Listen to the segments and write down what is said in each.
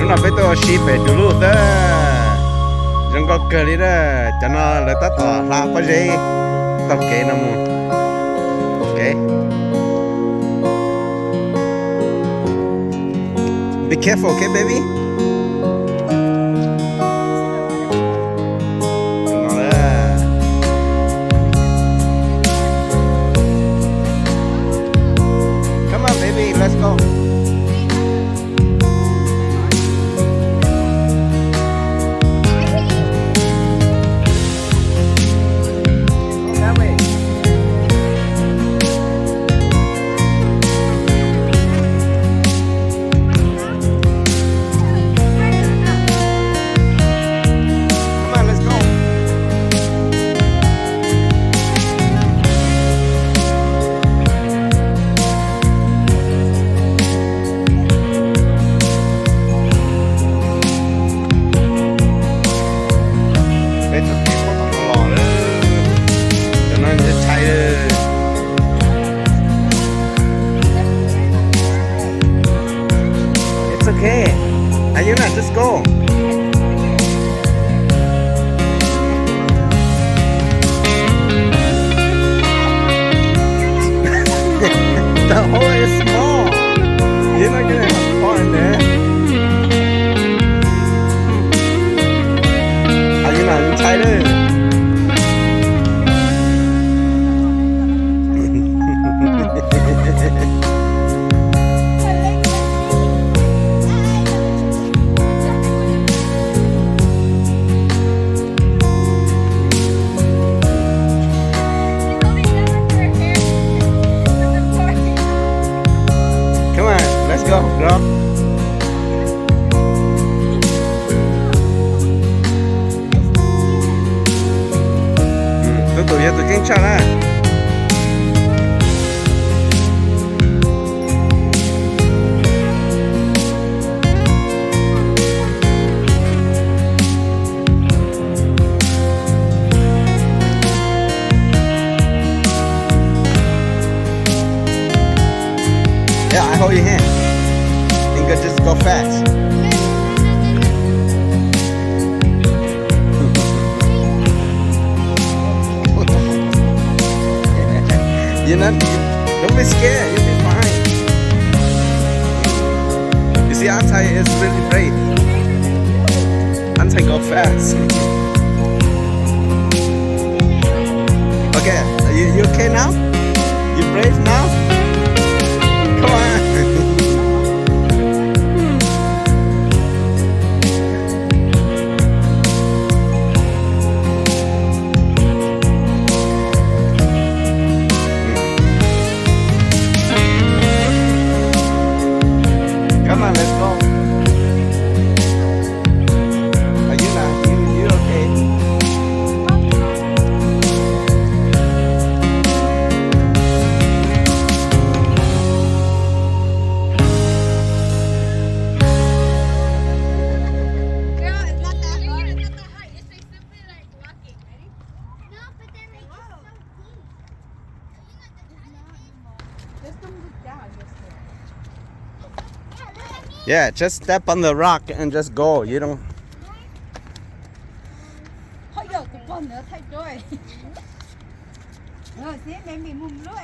chúng nó phải tôi ship về Duluth đó chúng có cơ đi đó cho nó là tất tỏ là có gì tao kể nó mua okay be careful okay baby. Come on baby, let's go. It's okay. Ayuna, just go. The hole is small. You're not gonna have fun there. Ayuna, you tired? Let's go, girl. Tôi tụi tôi kinh chả Yeah, I hold your hand. You can just go fast. Don't be scared. You'll be fine. You see, Antai is really brave. Antai go fast. Okay, you okay now? You brave now? Come on. Come on, let's go. Ayuna, you okay? Girl, it's not that hard. It's not that hard. It's like simply like walking. Ready? No, but then like it's so deep. Just don't look down. Yeah, just step on the rock and just go. You don't. Thôi giờ cũng còn nữa thay rồi. Rồi, see, maybe move low.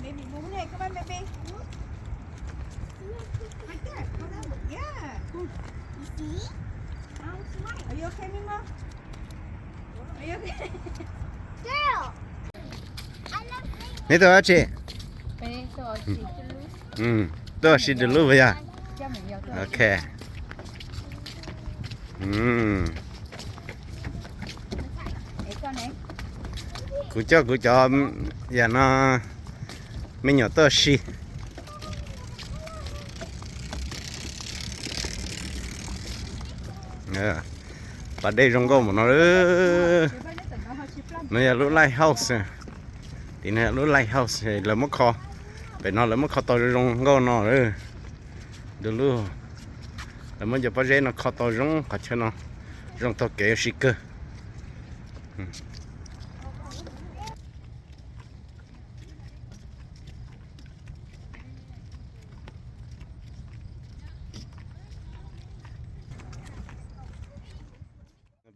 Maybe move here. Come on, baby. Like that. Yeah. Good. You see? Are you okay, Mima? Are you okay? Girl. I love playing. Nè tôi chị. Đây, tôi chỉ cho Ừ, tôi chỉ được luôn vậy à? cho mình vào tôi. Ok. Để con này. Cú cho, giờ nó mình nhỏ tôi xí. Và đây trong có một nó giờ lúc lighthouse thì nè lúc lighthouse thì là mất kho phải nó là mất kho to trong có nó rồi được luôn là mới giờ bắt nó kho to trong cả chân nó trong to kéo xí cơ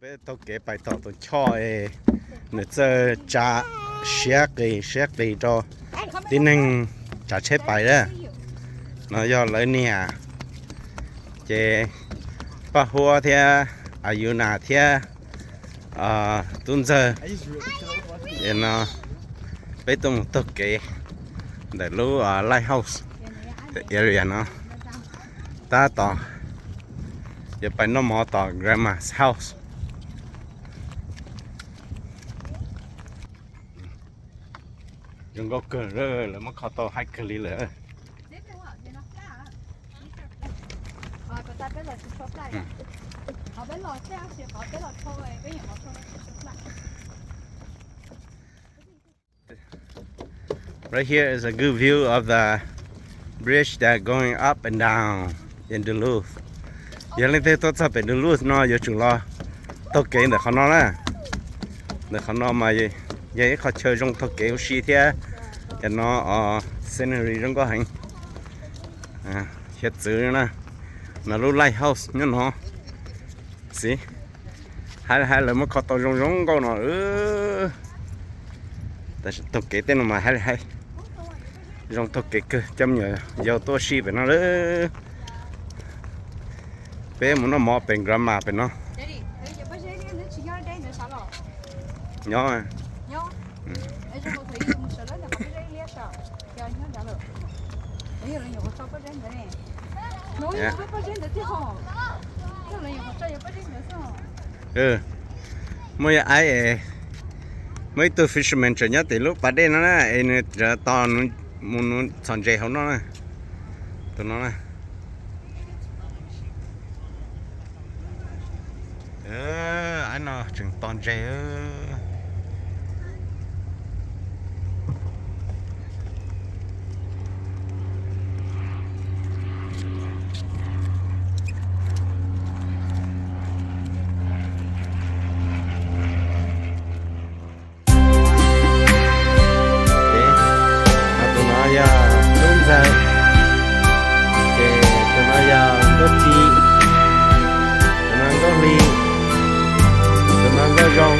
bây tôi kể bài tỏ tôi cho nữa giờ trả xét cái cho tin anh trả chết bài đó nó do lấy nè chế bà hoa theo ayuna theo tuần giờ để nó bây tôi kể để lưu lighthouse area nó ta tỏ giờ phải nó mò tỏ grandma's house đừng có cờ rơ là mất khó tao hai cờ lý lỡ Right here is a good view of the bridge that going up and down in Duluth. Giờ lên tới tôi sắp in Duluth nó giờ chúng lo tôi kể đượcเขาnó nè đượcเขาnó mà vậy họ chơi trong tôi kể xí thế cho nó scenery trong có hành hiện chữ nè là lúc lighthouse nhá nó xí hai là mới có tàu rong câu nóแต่tôi kể tên mà hay trong tôi kể cơ chấm nhờ giờ tôi xí về nó nữa bé muốn nó mò bên grandma bên nó nhỏ à mới ai mấy tôi fisherman trở nhớ từ lúc bắt đây nó nè nên giờ to nó muốn chọn dây không nó nè tụi nó nè anh nó chừng toàn dây rong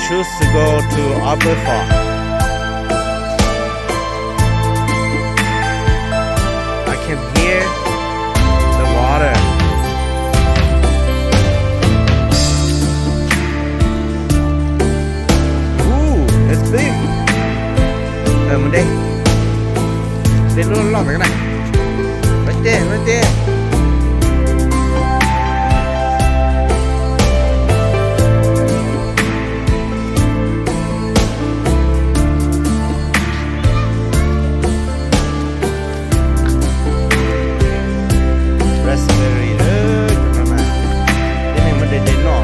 choose to go to Upper Fall. I can hear the water. Ooh, it's big. Mình đây. Đây luôn lọt cái này. Right there, right there. Raspberry các bạn. Cái này mình để đến nọ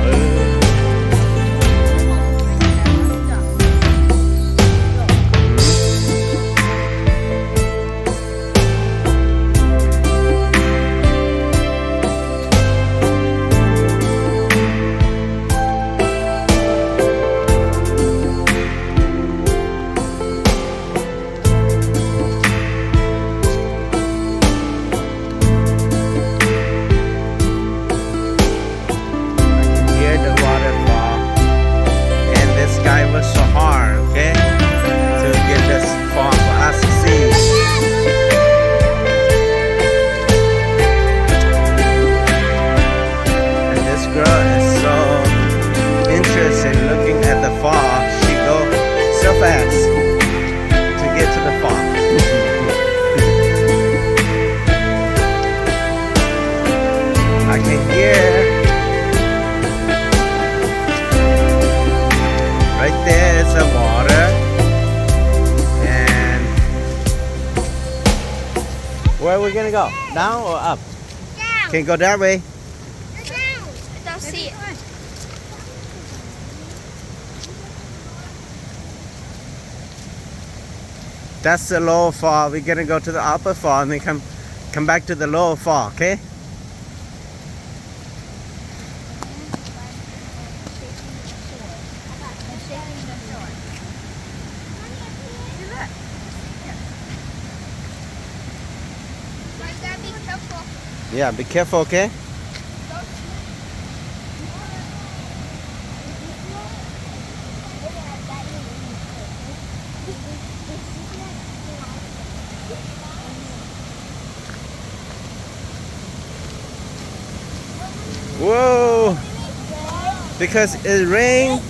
so hard, okay, to get this far for us to see. And this girl is so interested in looking at the fall. She goes so fast to get to the fall. I can hear. Right there is the water, and where are we gonna go? Down or up? Down. Can you go that way? Down. I don't see it. That's the lower fall. We're gonna go to the upper fall and then come back to the lower fall, okay? Yeah, be careful, okay? Whoa! Because it rained.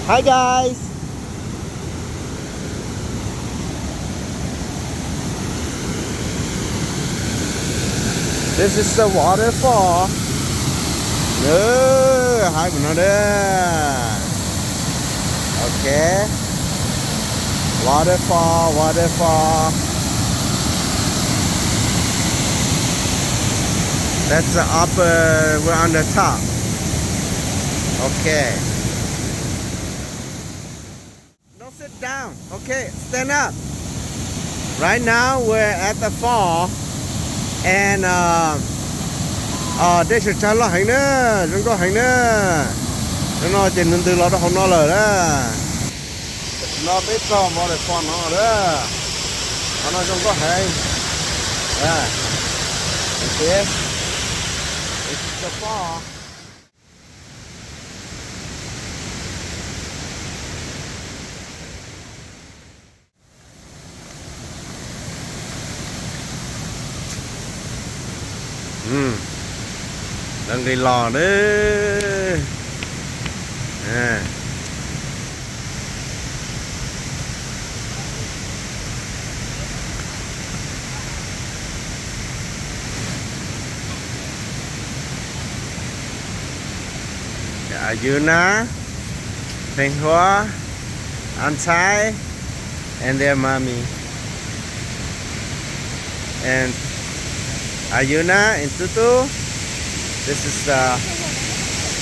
Hi guys! This is the waterfall. No, hai của nó đây. Okay. Waterfall, waterfall. That's the upper, we're on the top. Okay. Don't sit down. Okay, stand up. Right now we're at the fall, and đây sẽ trả lại nữa, đừng có hành nữa. Nó trên từ đó không nó lời đó. Nó biết sao mà để fall nó đó. Nó không có hành. Yeah. Okay. It's the fall. Đang gây lò đấy. Ayuna, Penghua, Antai, and their mommy. And Ayuna and Tutu. This is the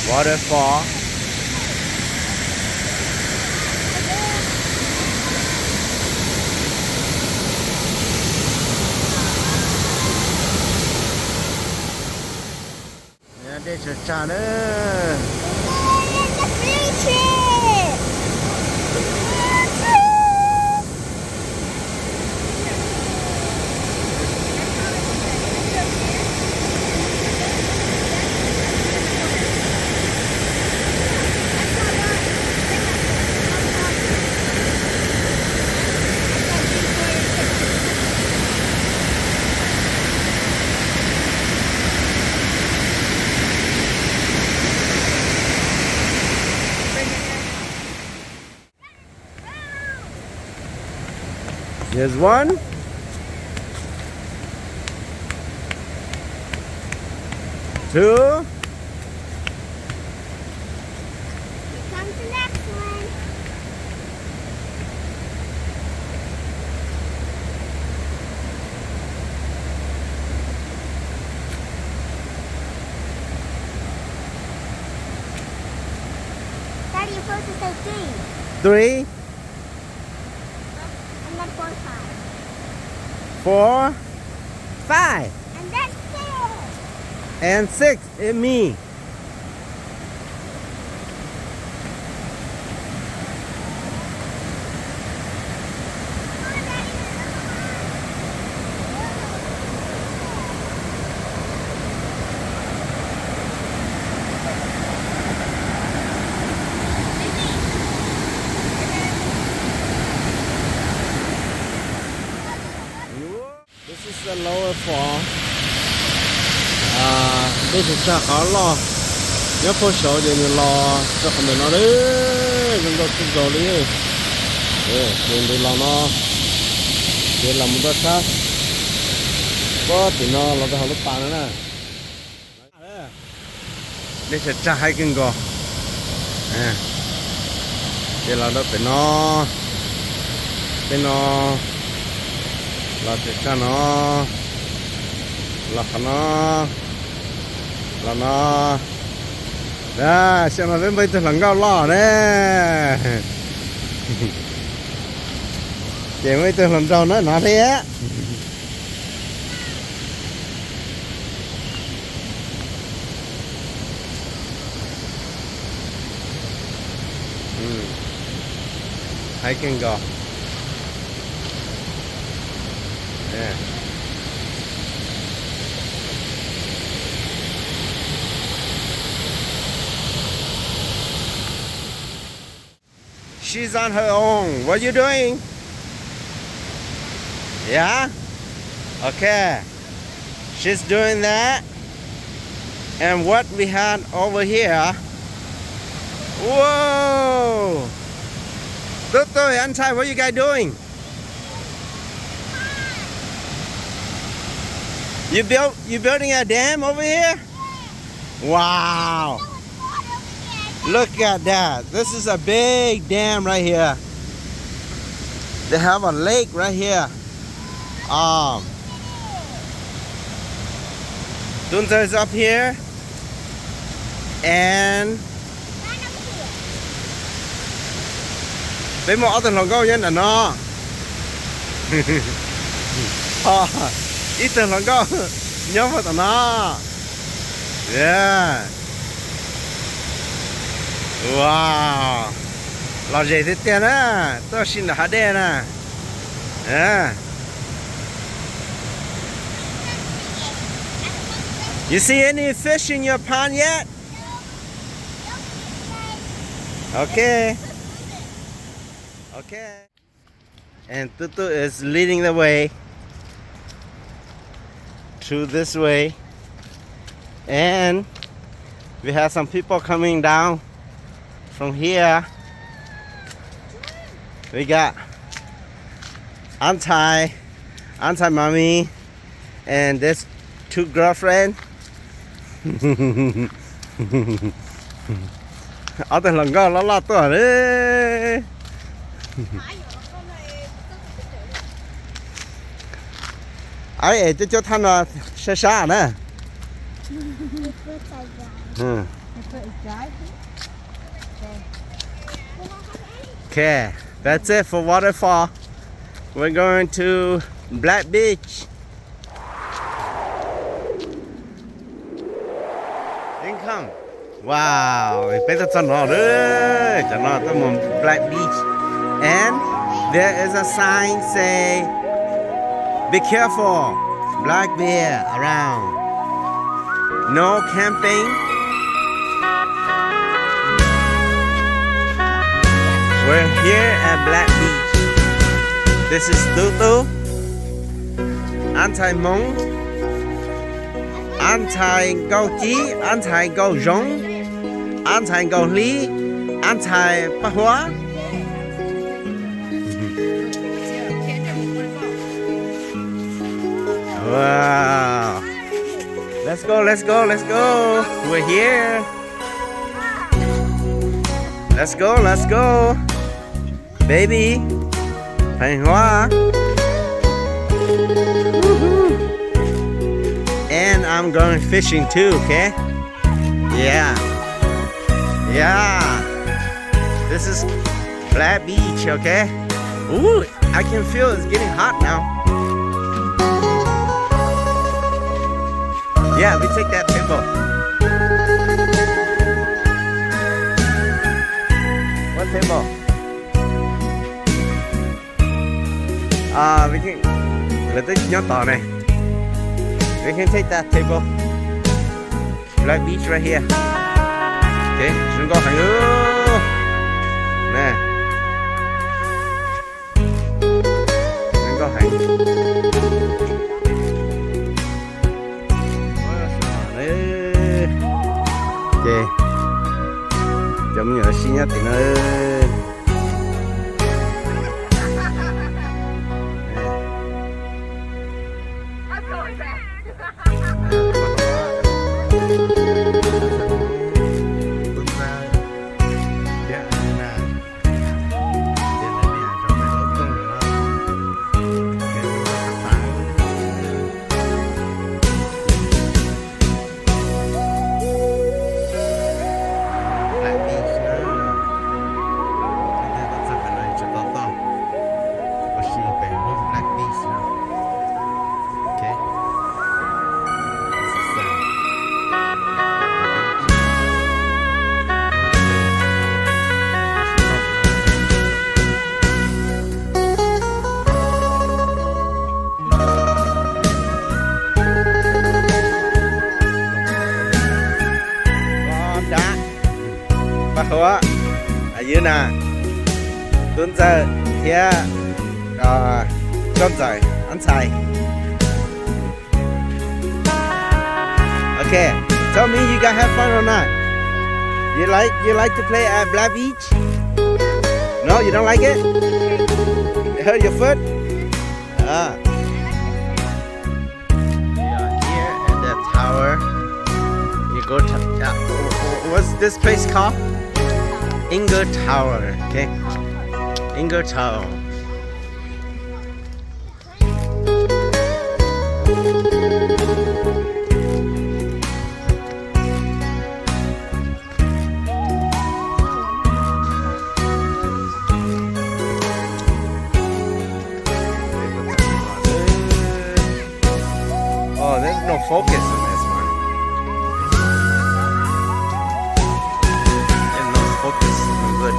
waterfall. cha cha nữa. Here's one. Two. Here comes the next one. Daddy, you're supposed to say three. 3, And then 4, 5. 4, 5, And then 6. and 6. It's me. This is the lower fall. This is the khó lo. Nhớ phố số thì mình lo cho không được nó đấy. Chúng tôi cũng rồi đi. Mình đi lo nó. Để làm một đất khác. Có thì nó là cái hồ lúc bàn nữa nè. Đây sẽ trả hai kinh gò. Để là đó phải nó. Bên nó là sẽ cho nó là nó đó xem mà bên bây giờ lần cao lò đấy chị mấy từ lần đầu nó thế á I can go. Yeah. She's on her own. What are you doing? Yeah? Okay. She's doing that. And what we had over here. Whoa! Toto and Ty, what are you guys doing? You building a dam over here? Wow! Look at that. This is a big dam right here. They have a lake right here. Dunta is up here. And they more other logo yen and no. Ít tiền lần có nhớ vào tận nó. Yeah. Wow. Là gì thế tiền á? Tôi xin là HD nè. Yeah. You see any fish in your pond yet? Okay. Okay. And Tutu is leading the way through this way, and we have some people coming down from here. We got Auntie Mommy, and this 2 girlfriend. Other lần go lo tuổi đấy. Ấy cho thanh là xa xa nè. Okay, that's it for waterfall. We're going to Black Beach. welcome. Wow, it's better to know. To know the Black Beach. And there is a sign say, be careful, black bear around. No camping. We're here at Black Beach. This is Duluth, anti-Hmong, anti-Gao Chi, anti-Gao Zhong, anti-Gao Li, anti-Pahua. Wow. Let's go, let's go, let's go. We're here. Let's go, let's go. Baby. Pahua. And I'm going fishing too, okay? Yeah. Yeah. This is Black Beach, okay? Ooh, I can feel it's getting hot now. Yeah, we take that table. What table? We can. Let us nhớ tỏ này. We can take that table. Black Beach right here. Okay, đừng có hành nữa. Nè. Đừng có hành. Okay. Giống như là xin nhá thì nó Pahua ở dưới nè, tuấn giờ here con trời ăn xài. Okay, tell me you guys have fun or not? You like to play at Black Beach? No, you don't like it? It hurt your foot? Ah. We are here at the tower. You go to what's this place called? Inga Tower, okay? Inga Tower. Oh, there's no focus in this one. There's no focus. No good.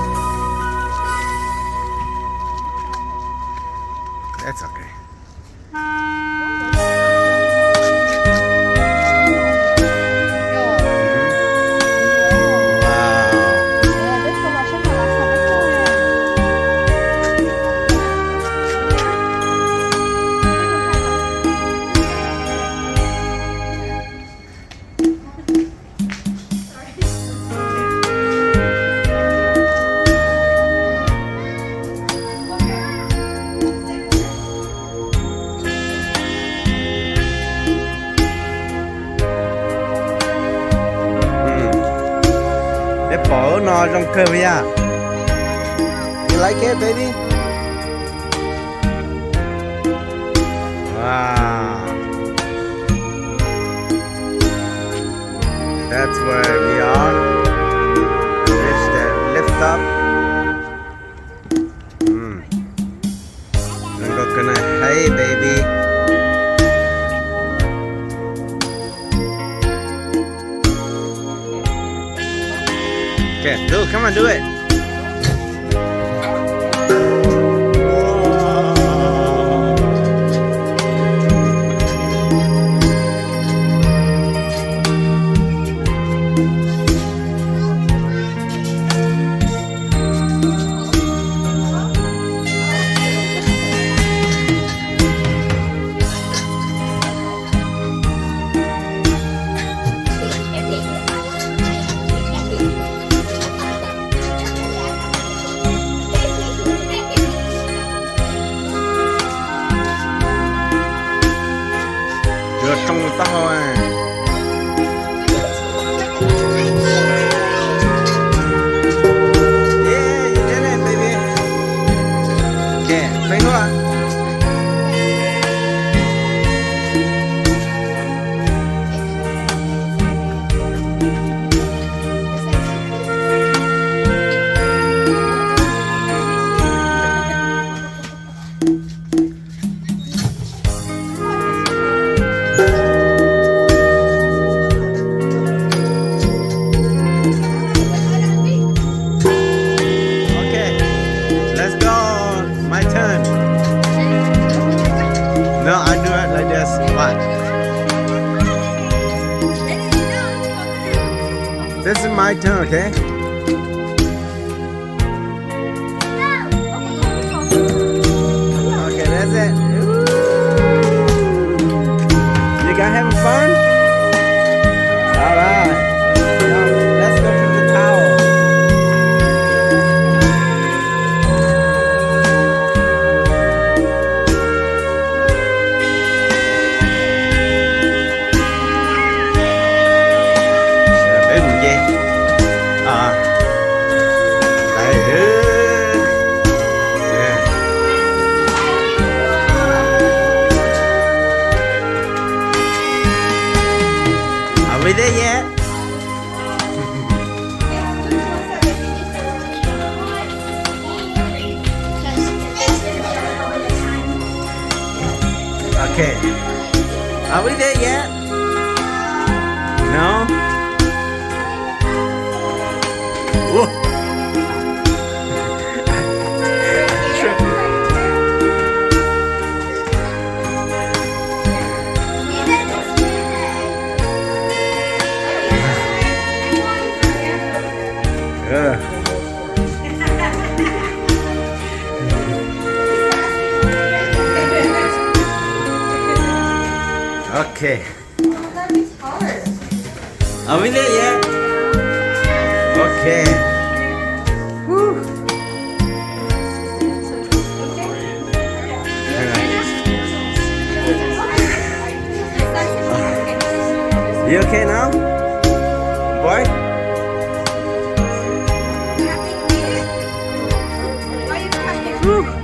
That's okay. Bỏ nó trong cơm nha. You like it, baby? Wow. That's where we are. There's the lift up. I'm not gonna, hey, baby. Do, come on, do it. Đưa trong tao à. Yeah, you did it, baby. Okay, play nữa. Okay, let's go. My turn. No, I do it like this. Watch. This is my turn, okay? Okay, that's it. Ooh. You guys having fun? All right. Now, let's go to the towel. Bên gì? Đây. Yeah. Are we there yet? Okay. Are we there yet? No? Whoa. Okay. Are we there yet? Okay. Woo. You okay now? Boy? Why are you crying? Woo.